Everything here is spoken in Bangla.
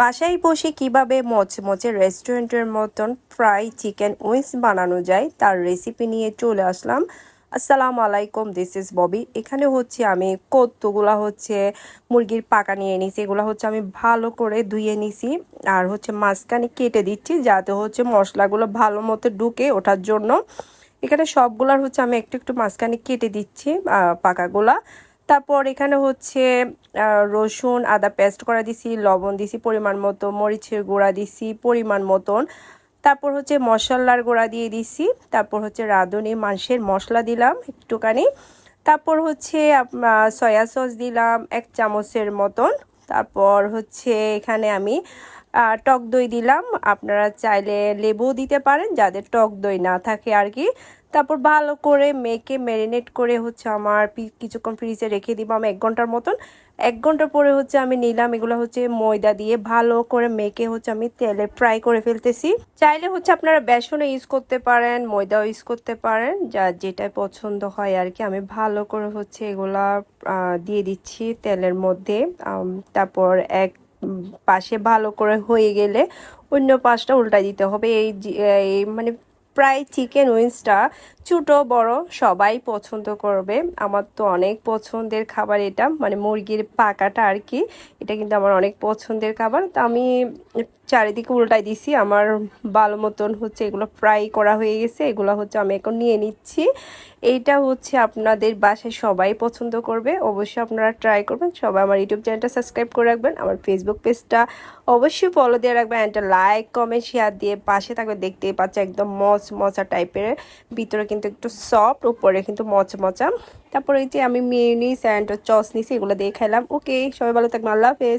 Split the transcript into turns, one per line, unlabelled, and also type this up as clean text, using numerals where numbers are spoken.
বাসায় বসে কিভাবে মচমচে রেস্টুরেন্টের মতন ফ্রাই চিকেন উইংস বানানো যায় তার রেসিপি নিয়ে চলে আসলাম। আসসালামু আলাইকুম, দিস ইজ ববি। এখানে হচ্ছে আমি কতগুলা হচ্ছে মুরগির পাকা নিয়ে নিছি। এগুলো হচ্ছে আমি ভালো করে ধুয়ে নিছি আর হচ্ছে মাঝখানে কেটে দিচ্ছি যাতে হচ্ছে মশলাগুলো ভালো মতো ঢুকে ওঠার জন্য। এখানে সবগুলার হচ্ছে আমি একটু একটু মাঝখানে কেটে দিচ্ছি পাকাগুলা। তারপর এখানে হচ্ছে রসুন আদা পেস্ট করা দিছি, লবণ দিছি পরিমাণ মতো, মরিচের গুঁড়া দিছি পরিমাণ মতন, তারপর হচ্ছে মশলার গুঁড়া দিয়ে দিছি, তারপর হচ্ছে রাঁধুনি মাংসের মশলা দিলাম একটুখানি, তারপর হচ্ছে সয়া সস দিলাম 1 চামচের মতন, তারপর হচ্ছে এখানে আমি টক দই দিলাম। আপনারা চাইলে লেবুও দিতে পারেন যাদের টক দই না থাকে আর কি। তারপর ভালো করে মেখে ম্যারিনেট করে হচ্ছে আমার কিছুক্ষণ ফ্রিজে রেখে দিব আমি 1 ঘন্টার মতন। 1 ঘন্টা পরে হচ্ছে আমি নিলাম, এগুলো হচ্ছে ময়দা দিয়ে ভালো করে মেখে হচ্ছে আমি তেলে ফ্রাই করে ফেলতেছি। চাইলে হচ্ছে আপনারা বেসনও ইউজ করতে পারেন, ময়দাও ইউজ করতে পারেন, যার যেটা পছন্দ হয় আর কি। আমি ভালো করে হচ্ছে এগুলা দিয়ে দিচ্ছি তেলের মধ্যে। তারপর এক পাশে ভালো করে হয়ে গেলে অন্য পাশটা উল্টাই দিতে হবে। এই মানে প্রায় চিকেন উইংসটা ছোটো বড় সবাই পছন্দ করবে। আমার তো অনেক পছন্দের খাবার এটা, মানে মুরগির পাকাটা আর কি। এটা কিন্তু আমার অনেক পছন্দের খাবার। তো আমি চারিদিকে উল্টাই দিছি, আমার ভালো মতন হচ্ছে এগুলো ফ্রাই করা হয়ে গেছে। এগুলো হচ্ছে আমি এখন নিয়ে নিচ্ছি। এইটা হচ্ছে আপনাদের বাসায় সবাই পছন্দ করবে, অবশ্যই আপনারা ট্রাই করবেন। সবাই আমার ইউটিউব চ্যানেলটা সাবস্ক্রাইব করে রাখবেন, আমার ফেসবুক পেজটা অবশ্যই ফলো দিয়ে রাখবেন, একটা লাইক কমেন্ট শেয়ার দিয়ে পাশে থাকবে। দেখতেই পাচ্ছে একদম মচমচা টাইপের, ভিতরে কিন্তু একটু সফট, উপরে কিন্তু মচমচা। তারপরে এই যে আমি মেয়োনিজ অ্যান্ড সস নিছি, এগুলো দিয়ে খাইলাম। ওকে, সবাই ভালো থাকবেন, আল্লাহ হাফেজ।